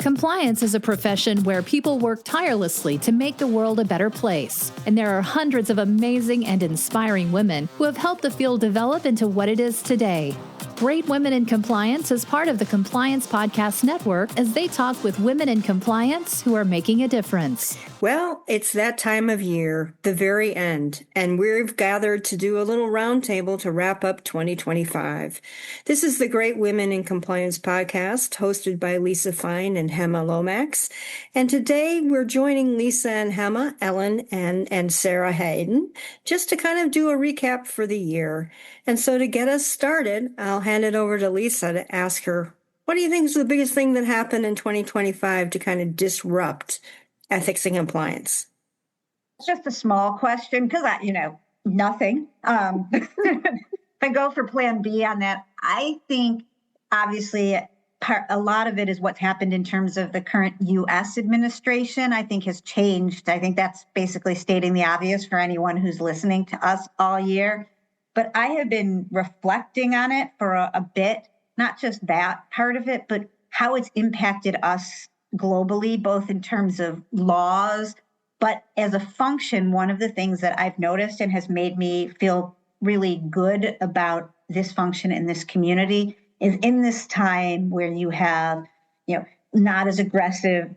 Compliance is a profession where people work tirelessly to make the world a better place. And there are hundreds of amazing and inspiring women who have helped the field develop into what it is today. Great Women in Compliance is part of the Compliance Podcast Network as they talk with women in compliance who are making a difference. Well, it's that time of year, the very end, and we've gathered to do a little roundtable to wrap up 2025. This is the Great Women in Compliance podcast, hosted by Lisa Fine and Hemma Lomax. And today we're joining Lisa and Hemma, Ellen, and Sarah Hadden, just to kind of do a recap for the year. And so to get us started, I'll hand it over to Lisa to ask her, what do you think is the biggest thing that happened in 2025 to kind of disrupt ethics and compliance? It's just a small question because nothing. If I go for plan B on that, I think obviously a lot of it is what's happened in terms of the current U.S. administration, I think has changed. I think that's basically stating the obvious for anyone who's listening to us all year. But I have been reflecting on it for a bit, not just that part of it, but how it's impacted us globally, both in terms of laws, but as a function, one of the things that I've noticed and has made me feel really good about this function in this community is in this time where you have, not as aggressive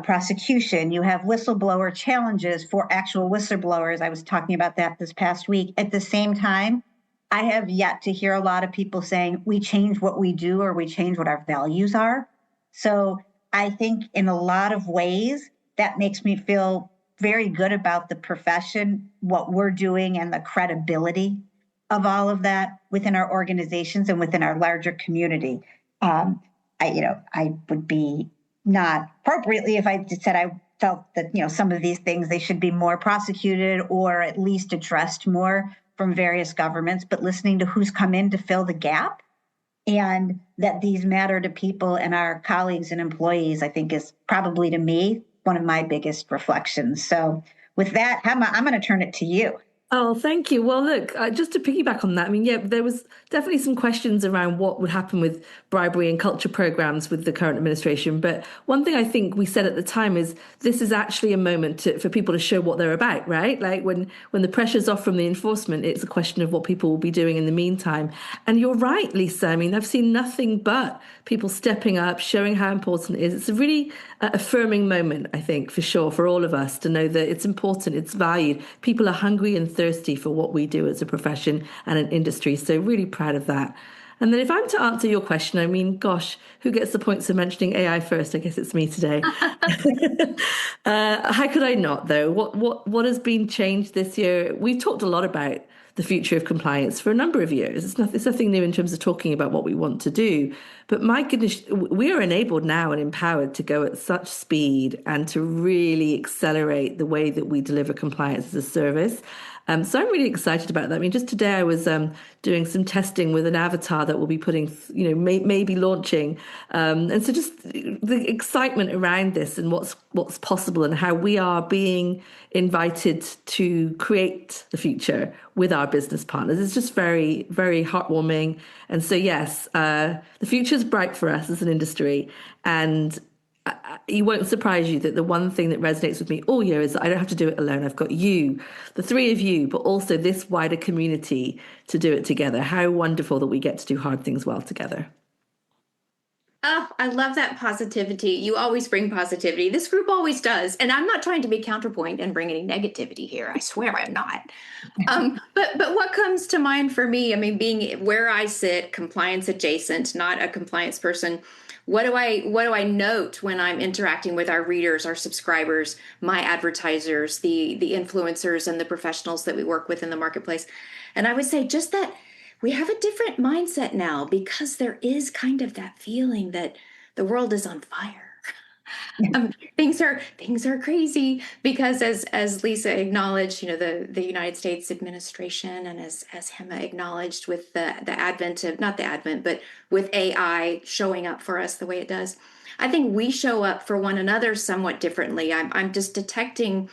prosecution, you have whistleblower challenges for actual whistleblowers. I was talking about that this past week. At the same time, I have yet to hear a lot of people saying we change what we do or we change what our values are. So I think in a lot of ways, that makes me feel very good about the profession, what we're doing, and the credibility of all of that within our organizations and within our larger community. I would be not appropriately if I just said I felt that, some of these things, they should be more prosecuted or at least addressed more from various governments, but listening to who's come in to fill the gap and that these matter to people and our colleagues and employees, I think is probably, to me, one of my biggest reflections. So with that, Hemma, I'm going to turn it to you. Oh, thank you. Well, look, just to piggyback on that, there was definitely some questions around what would happen with bribery and culture programs with the current administration. But one thing I think we said at the time is this is actually a moment for people to show what they're about, right? Like when the pressure's off from the enforcement, it's a question of what people will be doing in the meantime. And you're right, Lisa. I've seen nothing but people stepping up, showing how important it is. It's a really affirming moment, I think, for sure, for all of us to know that it's important, it's valued. People are hungry and thirsty for what we do as a profession and an industry. So really proud of that. And then if I'm to answer your question, gosh, who gets the points of mentioning AI first? I guess it's me today. How could I not, though? What has been changed this year? We've talked a lot about the future of compliance for a number of years. It's nothing new in terms of talking about what we want to do. But my goodness, we are enabled now and empowered to go at such speed and to really accelerate the way that we deliver compliance as a service. So I'm really excited about that. Just today I was doing some testing with an avatar that we'll be putting, maybe launching. And so just the excitement around this and what's possible and how we are being invited to create the future with our business partners is just very, very heartwarming. And so, yes, the future is bright for us as an industry. And it won't surprise you that the one thing that resonates with me all year is that I don't have to do it alone. I've got you, the three of you, but also this wider community to do it together. How wonderful that we get to do hard things well together. Oh, I love that positivity. You always bring positivity. This group always does. And I'm not trying to be counterpoint and bring any negativity here. I swear I'm not. But what comes to mind for me, being where I sit, compliance adjacent, not a compliance person, what do I note when I'm interacting with our readers, our subscribers, my advertisers, the influencers and the professionals that we work with in the marketplace? And I would say just that we have a different mindset now because there is kind of that feeling that the world is on fire. Things are crazy because as Lisa acknowledged, the United States administration, and as Hemma acknowledged with the advent of, not the advent, but with AI showing up for us the way it does, I think we show up for one another somewhat differently. I'm just detecting,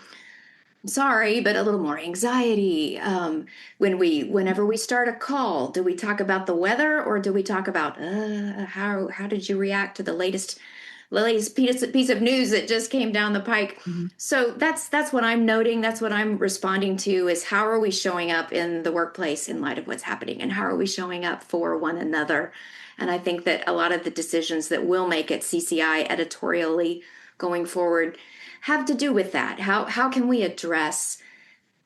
sorry, but a little more anxiety. Whenever we start a call, do we talk about the weather or do we talk about how did you react to the latest Lily's piece of news that just came down the pike. Mm-hmm. So that's what I'm noting. That's what I'm responding to, is how are we showing up in the workplace in light of what's happening, and how are we showing up for one another? And I think that a lot of the decisions that we'll make at CCI editorially going forward have to do with that. How can we address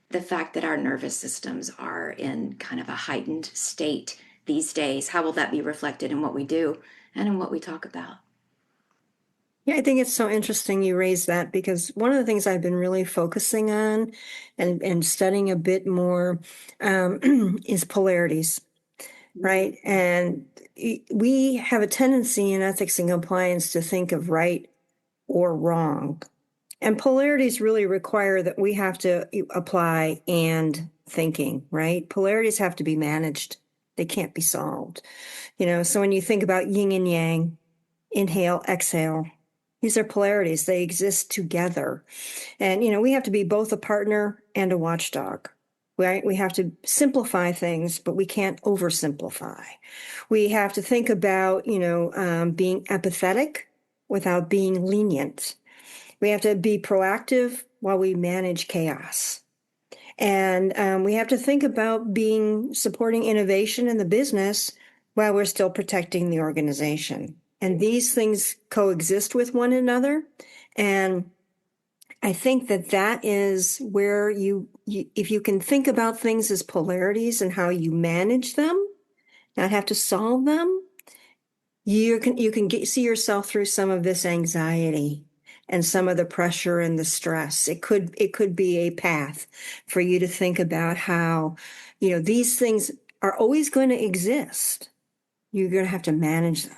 the fact that our nervous systems are in kind of a heightened state these days? How will that be reflected in what we do and in what we talk about? Yeah, I think it's so interesting you raised that, because one of the things I've been really focusing on and studying a bit more is polarities, right? And we have a tendency in ethics and compliance to think of right or wrong. And polarities really require that we have to apply and thinking, right? Polarities have to be managed. They can't be solved. So when you think about yin and yang, inhale, exhale, these are polarities. They exist together. And, we have to be both a partner and a watchdog. Right? We have to simplify things, but we can't oversimplify. We have to think about, being empathetic without being lenient. We have to be proactive while we manage chaos. And we have to think about supporting innovation in the business while we're still protecting the organization. And these things coexist with one another. And I think that is where you if you can think about things as polarities and how you manage them, not have to solve them, you can see yourself through some of this anxiety and some of the pressure and the stress. It could be a path for you to think about how, these things are always going to exist. You're going to have to manage them.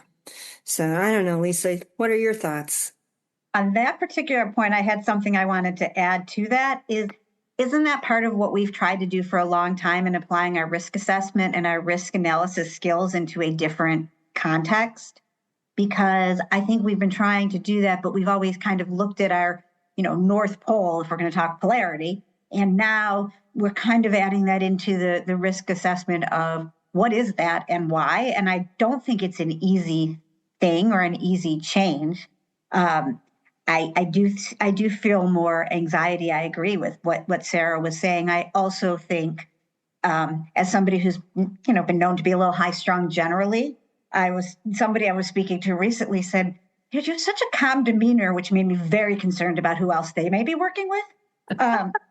So I don't know, Lisa, what are your thoughts? On that particular point, I had something I wanted to add to that. Isn't that part of what we've tried to do for a long time in applying our risk assessment and our risk analysis skills into a different context? Because I think we've been trying to do that, but we've always kind of looked at our, North Pole, if we're going to talk polarity. And now we're kind of adding that into the risk assessment of what is that and why. And I don't think it's an easy thing or an easy change. I do feel more anxiety. I agree with what Sarah was saying. I also think, as somebody who's been known to be a little high strung generally, somebody I was speaking to recently said, "You're just such a calm demeanor," which made me very concerned about who else they may be working with.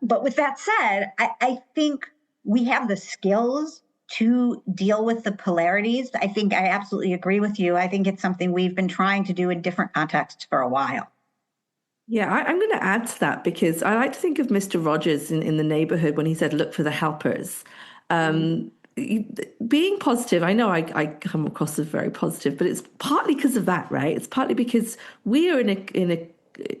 But with that said, I think we have the skills to deal with the polarities. I think I absolutely agree with you. I think it's something we've been trying to do in different contexts for a while. Yeah, I'm going to add to that, because I like to think of Mr. Rogers in The Neighborhood when he said, look for the helpers. Being positive, I know I come across as very positive, but it's partly because of that, right? It's partly because we are in a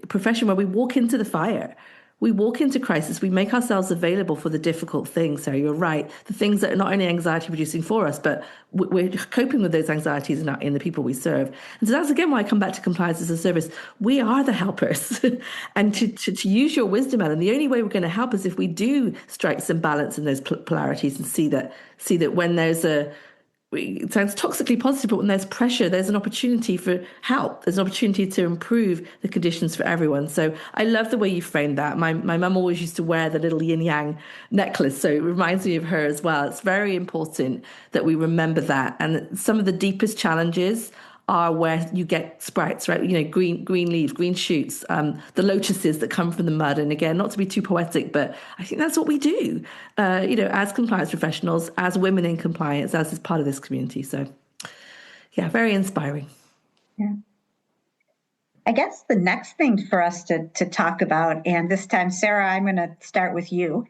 profession where we walk into the fire. We walk into crisis, we make ourselves available for the difficult things. So you're right, the things that are not only anxiety producing for us, but we're coping with those anxieties in the people we serve. And so that's again why I come back to compliance as a service. We are the helpers. And to use your wisdom, Ellen, the only way we're going to help is if we do strike some balance in those polarities and see that when there's it sounds toxically positive, but when there's pressure, there's an opportunity for help. There's an opportunity to improve the conditions for everyone. So I love the way you framed that. My mum always used to wear the little yin yang necklace, so it reminds me of her as well. It's very important that we remember that. And some of the deepest challenges are where you get sprouts, right? Green leaves, green shoots, the lotuses that come from the mud. And again, not to be too poetic, but I think that's what we do, as compliance professionals, as women in compliance, as is part of this community. So, yeah, very inspiring. Yeah. I guess the next thing for us to talk about, and this time, Sarah, I'm going to start with you,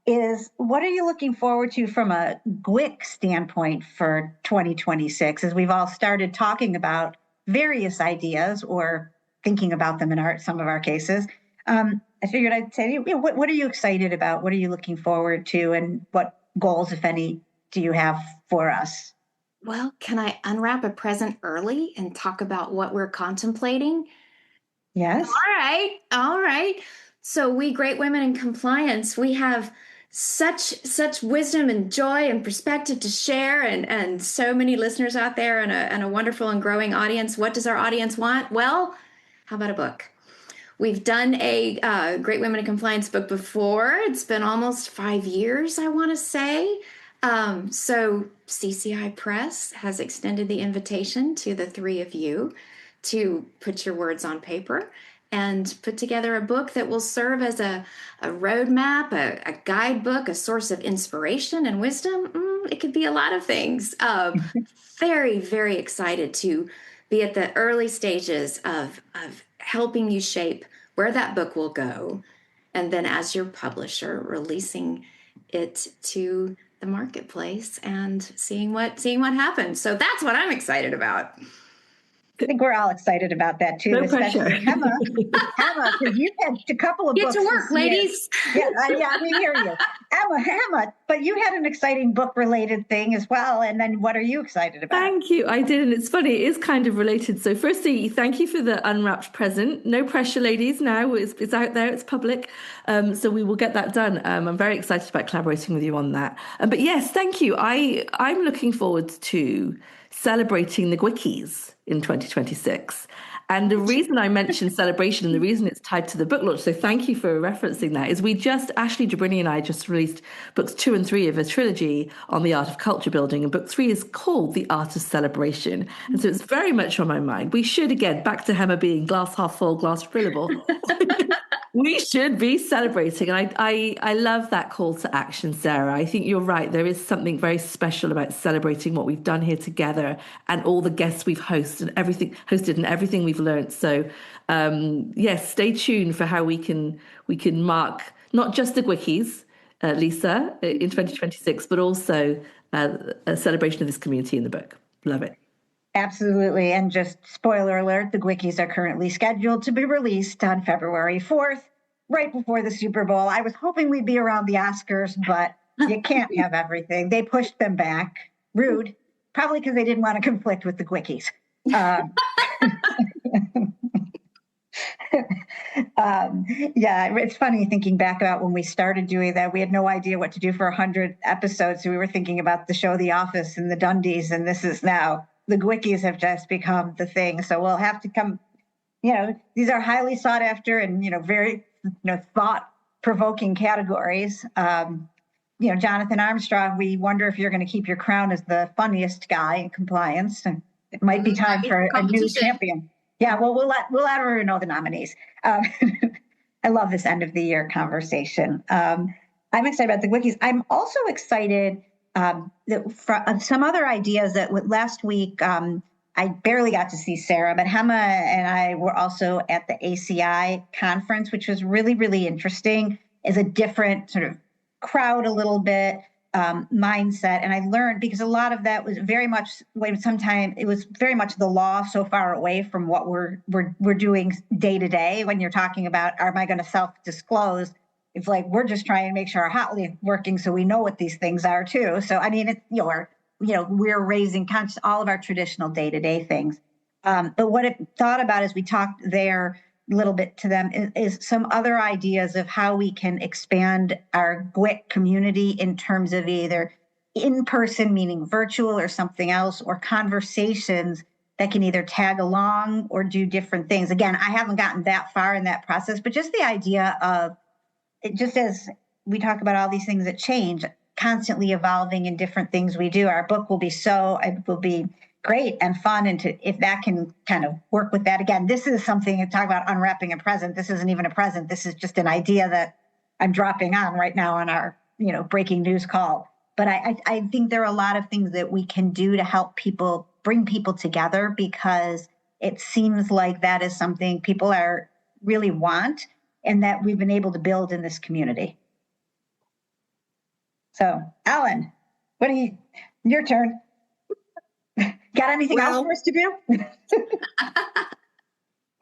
is what are you looking forward to from a GWIC standpoint for 2026, as we've all started talking about various ideas or thinking about them in some of our cases. I figured I'd say, what are you excited about? What are you looking forward to? And what goals, if any, do you have for us? Well, can I unwrap a present early and talk about what we're contemplating? Yes. All right. So we Great Women in Compliance, we have such wisdom and joy and perspective to share, and so many listeners out there, and a wonderful and growing audience. What does our audience want? Well, how about a book? We've done a Great Women in Compliance book before. It's been almost 5 years, I want to say. So CCI Press has extended the invitation to the three of you to put your words on paper and put together a book that will serve as a roadmap, a guidebook, a source of inspiration and wisdom. It could be a lot of things. Very, very excited to be at the early stages of helping you shape where that book will go. And then as your publisher, releasing it to the marketplace and seeing what happens. So that's what I'm excited about. I think we're all excited about that too, No especially pressure. Hemma, because you've had a couple of Get books. to work, this year. ladies. Yeah, we hear you. Hemma, but you had an exciting book-related thing as well. And then what are you excited about? Thank you. I did, and it's funny, it is kind of related. So firstly, thank you for the unwrapped present. No pressure, ladies, now. It's out there, it's public. So we will get that done. I'm very excited about collaborating with you on that. But yes, thank you. I'm looking forward to celebrating the GWICs in 2026. And the reason I mentioned celebration and the reason it's tied to the book launch, so thank you for referencing that, is Ashley Jabrini and I just released books 2 and 3 of a trilogy on the art of culture building. And book 3 is called The Art of Celebration. And so it's very much on my mind. We should, again, back to Hemma being glass half full, glass fillable. We should be celebrating. And I love that call to action, Sarah. I think you're right. There is something very special about celebrating what we've done here together and all the guests we've hosted and everything we've learned. So yes, stay tuned for how we can mark not just the GWICs, Lisa, in 2026, but also a celebration of this community in the book. Love it. Absolutely. And just spoiler alert, the GWICs are currently scheduled to be released on February 4th, right before the Super Bowl. I was hoping we'd be around the Oscars, but you can't have everything. They pushed them back. Rude. Probably because they didn't want to conflict with the GWICs. Yeah, it's funny thinking back about when we started doing that. We had no idea what to do for 100 episodes. So we were thinking about the show The Office and the Dundies, and this is now the GWICs have just become the thing. So we'll have to come, these are highly sought after and, very, thought-provoking categories. Jonathan Armstrong, we wonder if you're going to keep your crown as the funniest guy in compliance. And it might be time for a new champion. Yeah, well, we'll let her know the nominees. I love this end of the year conversation. I'm excited about the GWICs. I'm also excited some other ideas that last week, I barely got to see Sarah, but Hemma and I were also at the ACI conference, which was really, really interesting, as a different sort of crowd, a little bit, mindset. And I learned, because a lot of that was very much, sometimes it was very much the law, so far away from what we're doing day to day. When you're talking about, am I going to self-disclose? It's like, we're just trying to make sure our Hotly is working so we know what these things are too. So, I mean, we're raising all of our traditional day-to-day things. But what I thought about as we talked there a little bit to them is some other ideas of how we can expand our GWIC community in terms of either in-person, meaning virtual or something else, or conversations that can either tag along or do different things. Again, I haven't gotten that far in that process, but just the idea of, just as we talk about all these things that change, constantly evolving in different things we do, our book will be great and fun. And if that can kind of work with that, again, this is something to talk about unwrapping a present. This isn't even a present. This is just an idea that I'm dropping on right now on our, breaking news call. But I think there are a lot of things that we can do to help people, bring people together, because it seems like that is something people really want, and that we've been able to build in this community. So, Alan, your turn. Got anything else for us to do?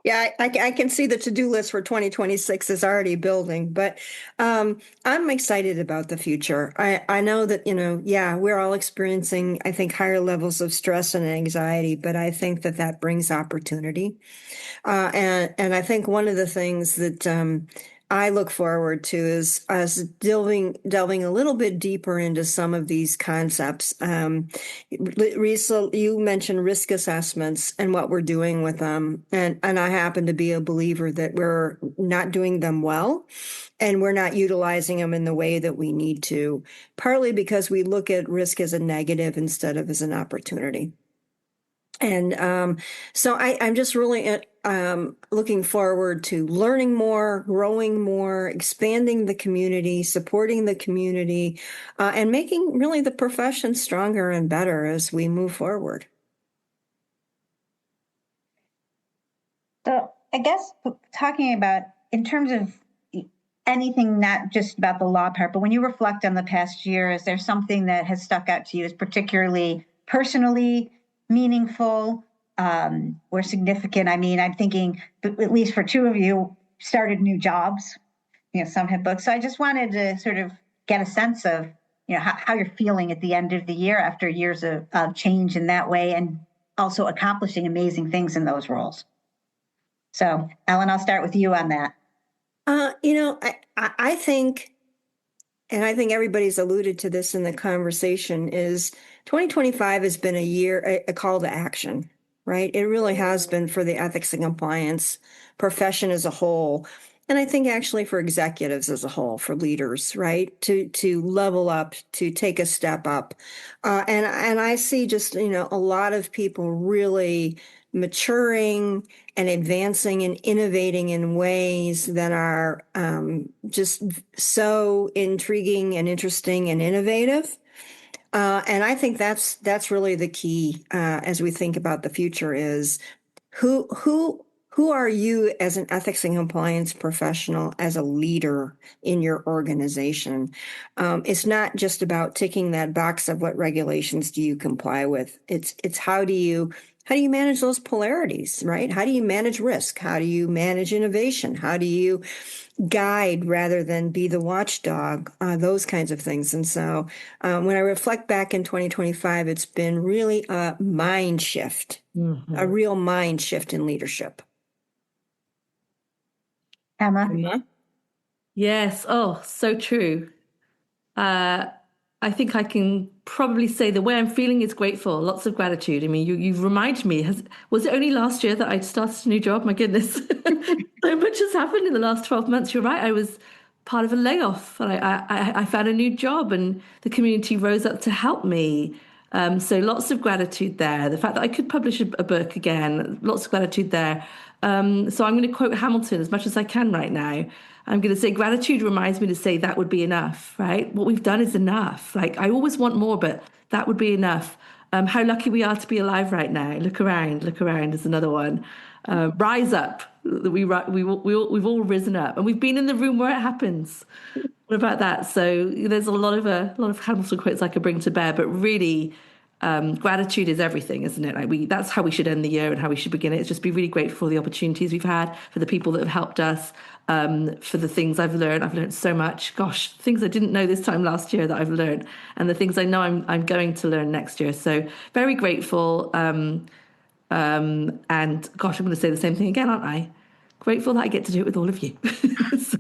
Yeah, I can see the to-do list for 2026 is already building, but I'm excited about the future. I know that, we're all experiencing, I think, higher levels of stress and anxiety, but I think that brings opportunity. And I think one of the things that I look forward to is us delving a little bit deeper into some of these concepts. Risa, you mentioned risk assessments and what we're doing with them. And I happen to be a believer that we're not doing them well, and we're not utilizing them in the way that we need to, partly because we look at risk as a negative instead of as an opportunity. And so I'm just really looking forward to learning more, growing more, expanding the community, supporting the community, and making really the profession stronger and better as we move forward. So I guess talking about in terms of anything, not just about the law part, but when you reflect on the past year, is there something that has stuck out to you as particularly personally meaningful or significant? I mean, I'm thinking, at least for two of you, started new jobs, some had books. So I just wanted to sort of get a sense of, how you're feeling at the end of the year after years of change in that way, and also accomplishing amazing things in those roles. So Ellen, I'll start with you on that. I think, and I think everybody's alluded to this in the conversation, is 2025 has been a year, a call to action, right? It really has been for the ethics and compliance profession as a whole. And I think actually for executives as a whole, for leaders, right? To level up, to take a step up. And I see just, a lot of people really maturing and advancing and innovating in ways that are just so intriguing and interesting and innovative. And I think that's really the key as we think about the future is who are you as an ethics and compliance professional, as a leader in your organization? It's not just about ticking that box of what regulations do you comply with. It's how do you manage those polarities, right? How do you manage risk? How do you manage innovation? How do you guide rather than be the watchdog? Those kinds of things. And so when I reflect back in 2025, it's been really a mind shift, a real mind shift in leadership. Hemma? Yes. Oh, so true. I think I can probably say the way I'm feeling is grateful. Lots of gratitude. I mean, you've reminded me. Was it only last year that I started a new job? My goodness, so much has happened in the last 12 months. You're right. I was part of a layoff, and I found a new job, and the community rose up to help me. So lots of gratitude there. The fact that I could publish a book again, lots of gratitude there. So I'm going to quote Hamilton as much as I can right now. I'm going to say gratitude reminds me to say that would be enough, right? What we've done is enough. Like, I always want more, but that would be enough. How lucky we are to be alive right now. Look around is another one. Rise up. We've all risen up, and we've been in the room where it happens. What about that? So there's a lot of Hamilton quotes I could bring to bear, but really, gratitude is everything, isn't it? Like that's how we should end the year and how we should begin it. It's just be really grateful for the opportunities we've had, for the people that have helped us, for the things I've learned. I've learned so much. Gosh, things I didn't know this time last year that I've learned, and the things I know I'm going to learn next year. So very grateful. And gosh, I'm going to say the same thing again, aren't I? Grateful that I get to do it with all of you. So,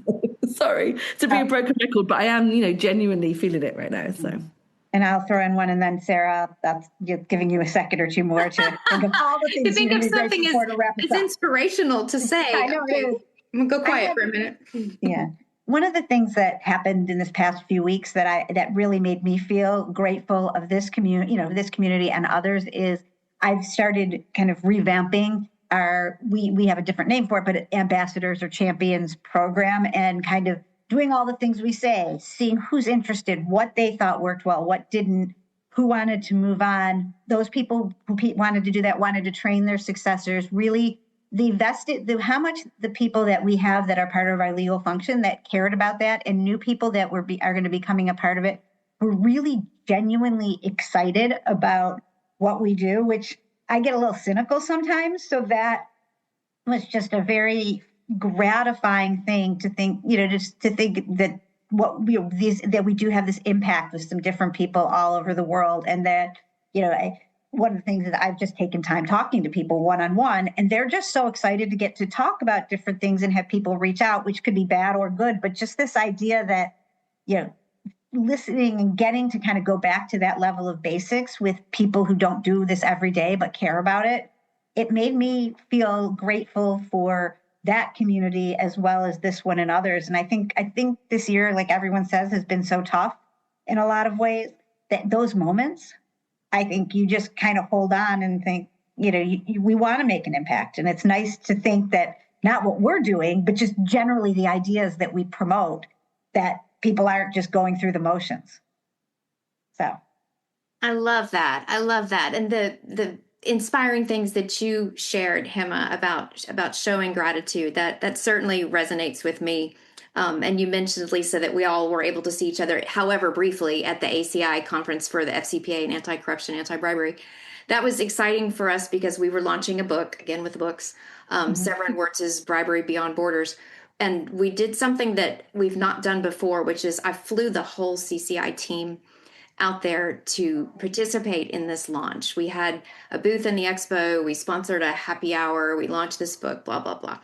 sorry to be a broken record, but I am, genuinely feeling it right now. So. And I'll throw in one, and then Sarah, that's giving you a second or two more to think of all the things. To think of something as inspirational to say. I know, okay, I'm gonna go quiet for a minute. Yeah. One of the things that happened in this past few weeks that really made me feel grateful of this community, this community and others, is I've started kind of revamping we have a different name for it, but ambassadors or champions program, and kind of doing all the things we say, seeing who's interested, what they thought worked well, what didn't, who wanted to move on. Those people who wanted to do that, wanted to train their successors, really how much the people that we have that are part of our legal function that cared about that, and new people that are going to be becoming a part of it, were really genuinely excited about what we do, which I get a little cynical sometimes. So that was just a very gratifying thing to think, just to think that that we do have this impact with some different people all over the world, and that, one of the things that I've just taken time talking to people one-on-one, and they're just so excited to get to talk about different things and have people reach out, which could be bad or good, but just this idea that, listening and getting to kind of go back to that level of basics with people who don't do this every day but care about it, it made me feel grateful for that community as well as this one and others. And I think this year, like everyone says, has been so tough in a lot of ways that those moments, I think you just kind of hold on and think, we want to make an impact. And it's nice to think that not what we're doing, but just generally the ideas that we promote, that people aren't just going through the motions. So I love that. And the inspiring things that you shared, Hemma, about showing gratitude, that certainly resonates with me. And you mentioned, Lisa, that we all were able to see each other, however briefly, at the ACI conference for the FCPA and anti-corruption, anti-bribery. That was exciting for us because we were launching a book, again with the books, Severin Wirtz's Bribery Beyond Borders. And we did something that we've not done before, which is I flew the whole CCI team out there to participate in this launch. We had a booth in the expo. We sponsored a happy hour. We launched this book, blah, blah, blah.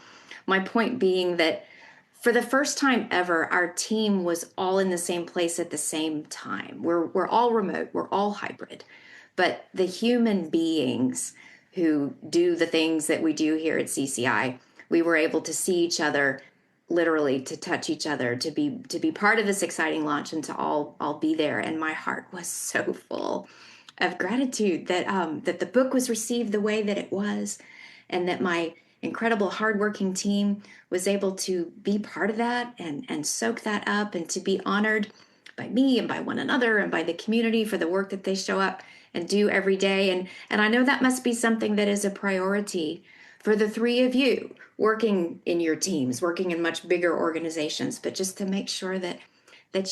My point being that for the first time ever, our team was all in the same place at the same time. We're all remote. We're all hybrid. But the human beings who do the things that we do here at CCI, we were able to see each other, literally to touch each other, to be part of this exciting launch, and to all be there. And my heart was so full of gratitude that the book was received the way that it was, and that my incredible hardworking team was able to be part of that and soak that up, and to be honored by me and by one another and by the community for the work that they show up and do every day. And I know that must be something that is a priority for the three of you working in your teams, working in much bigger organizations, but just to make sure that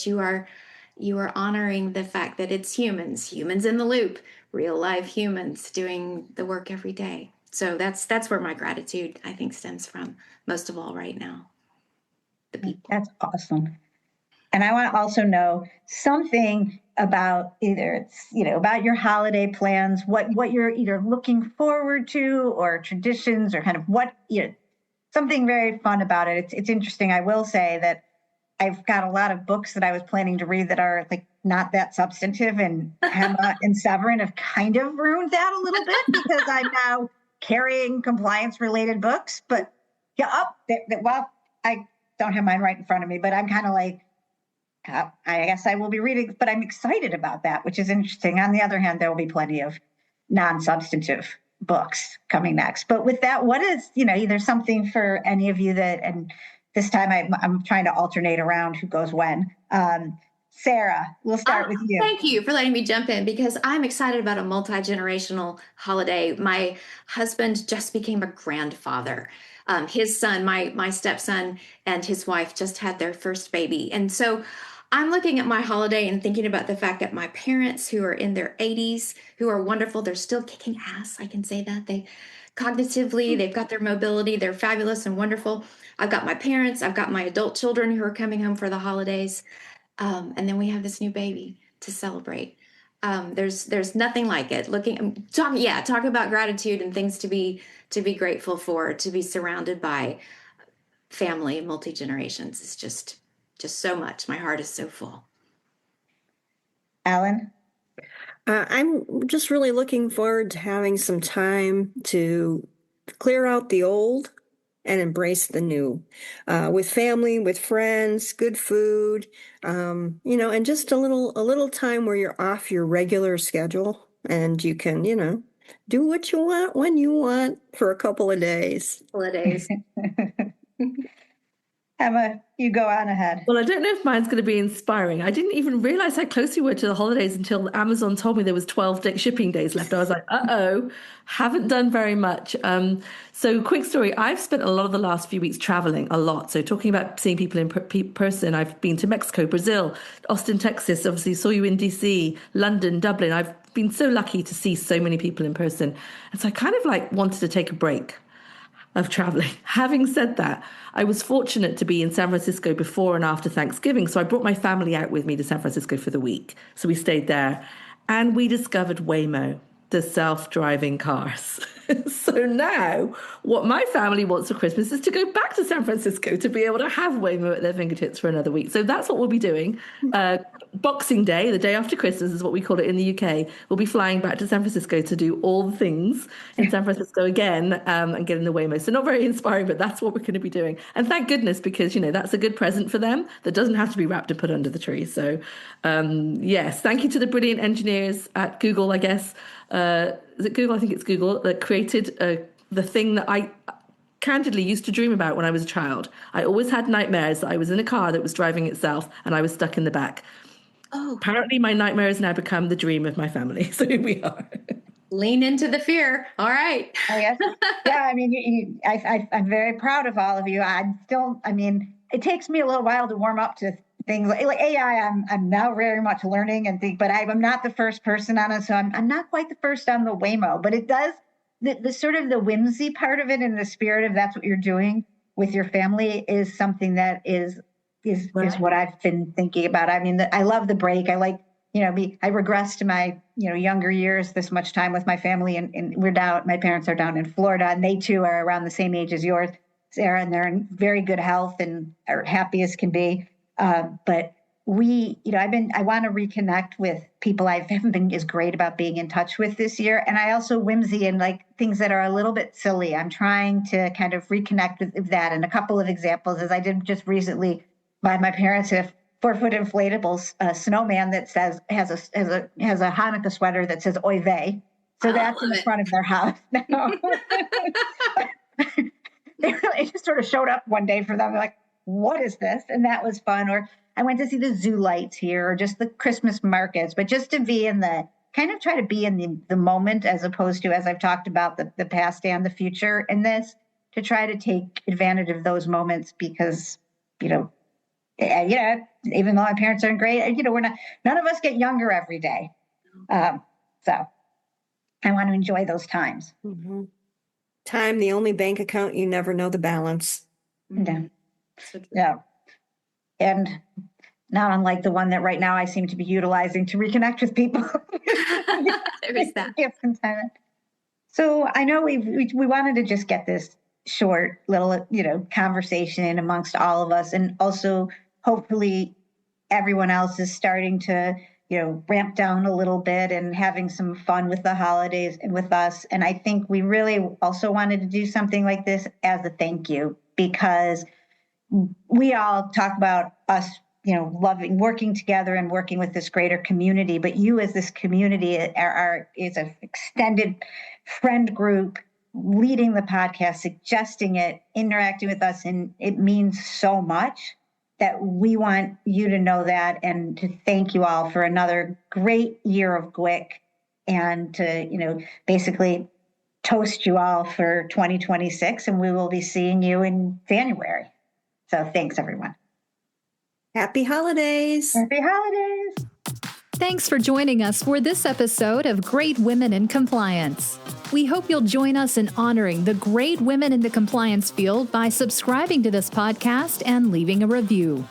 you are honoring the fact that it's humans in the loop, real live humans doing the work every day. So that's where my gratitude, I think, stems from most of all right now. The people. That's awesome. And I want to also know something about either it's, about your holiday plans, what you're either looking forward to, or traditions, or kind of what, something very fun about it. It's interesting. I will say that I've got a lot of books that I was planning to read that are like not that substantive, and Hemma and Severin have kind of ruined that a little bit because I'm now carrying compliance related books. But well, I don't have mine right in front of me, but I'm kind of like, I guess I will be reading, but I'm excited about that, which is interesting. On the other hand, there will be plenty of non-substantive books coming next. But with that, what is, either something for any of you that, and this time I'm trying to alternate around who goes when. Sarah, we'll start with you. Thank you for letting me jump in, because I'm excited about a multi-generational holiday. My husband just became a grandfather. His son, my stepson, and his wife just had their first baby. And so I'm looking at my holiday and thinking about the fact that my parents, who are in their 80s, who are wonderful, they're still kicking ass. I can say that. Cognitively, they've got their mobility. They're fabulous and wonderful. I've got my parents. I've got my adult children who are coming home for the holidays. And then we have this new baby to celebrate. There's nothing like it. Talk about gratitude and things to be grateful for, to be surrounded by family and multi-generations. It's just so much. My heart is so full. Alan? I'm just really looking forward to having some time to clear out the old and embrace the new, with family, with friends, good food, and just a little time where you're off your regular schedule and you can, do what you want when you want for a couple of days. Hemma, you go on ahead. Well, I don't know if mine's going to be inspiring. I didn't even realize how close we were to the holidays until Amazon told me there was 12 shipping days left. I was like, haven't done very much. So quick story. I've spent a lot of the last few weeks traveling a lot. So talking about seeing people in person, I've been to Mexico, Brazil, Austin, Texas, obviously saw you in DC, London, Dublin. I've been so lucky to see so many people in person. And so I kind of wanted to take a break of traveling. Having said that, I was fortunate to be in San Francisco before and after Thanksgiving. So I brought my family out with me to San Francisco for the week. So we stayed there and we discovered Waymo, the self-driving cars. So now what my family wants for Christmas is to go back to San Francisco to be able to have Waymo at their fingertips for another week. So that's what we'll be doing. Boxing Day, the day after Christmas is what we call it in the UK. We'll be flying back to San Francisco to do all the things in San Francisco again, and getting the Waymo. So not very inspiring, but that's what we're going to be doing. And thank goodness, because, you know, that's a good present for them that doesn't have to be wrapped and put under the tree. So yes, thank you to the brilliant engineers at Google, I guess. Is it Google? I think it's Google that created the thing that I candidly used to dream about when I was a child. I always had nightmares that I was in a car that was driving itself and I was stuck in the back. Oh, Apparently my nightmare has now become the dream of my family. So here we are. lean into the fear. All right. I guess. Yeah, I mean, I'm very proud of all of you. It takes me a little while to warm up to things like AI. I'm now very much learning and think, but I'm not the first person on it. So I'm not quite the first on the Waymo, but it does the sort of the whimsy part of it, and the spirit of that's what you're doing with your family is something that is what I've been thinking about. I mean, I love the break. I like, I regress to my, younger years, this much time with my family, and my parents are down in Florida, and they too are around the same age as yours, Sarah, and they're in very good health and are happy as can be. But I want to reconnect with people I haven't been as great about being in touch with this year. And I also whimsy and like things that are a little bit silly. I'm trying to kind of reconnect with that. And a couple of examples is I did just recently buy my parents a 4-foot inflatable snowman that has a Hanukkah sweater that says Oy vey. So that's in the front of their house now. It just sort of showed up one day for them. They're like, what is this? And that was fun. Or I went to see the zoo lights here, or just the Christmas markets, but just to be in try to be in the moment, as opposed to, as I've talked about, the past and the future in this, to try to take advantage of those moments, because, even though my parents aren't great, none of us get younger every day. So I want to enjoy those times. Mm-hmm. Time, the only bank account you never know the balance. Yeah. Yeah. And not unlike the one that right now I seem to be utilizing to reconnect with people. There is that. So I know we wanted to just get this short little, conversation amongst all of us. And also, hopefully, everyone else is starting to, ramp down a little bit and having some fun with the holidays and with us. And I think we really also wanted to do something like this as a thank you, because we all talk about us, loving, working together and working with this greater community. But you, as this community, is an extended friend group, leading the podcast, suggesting it, interacting with us. And it means so much that we want you to know that, and to thank you all for another great year of GWIC, and to, basically toast you all for 2026. And we will be seeing you in January. So thanks, everyone. Happy holidays. Happy holidays. Thanks for joining us for this episode of Great Women in Compliance. We hope you'll join us in honoring the great women in the compliance field by subscribing to this podcast and leaving a review.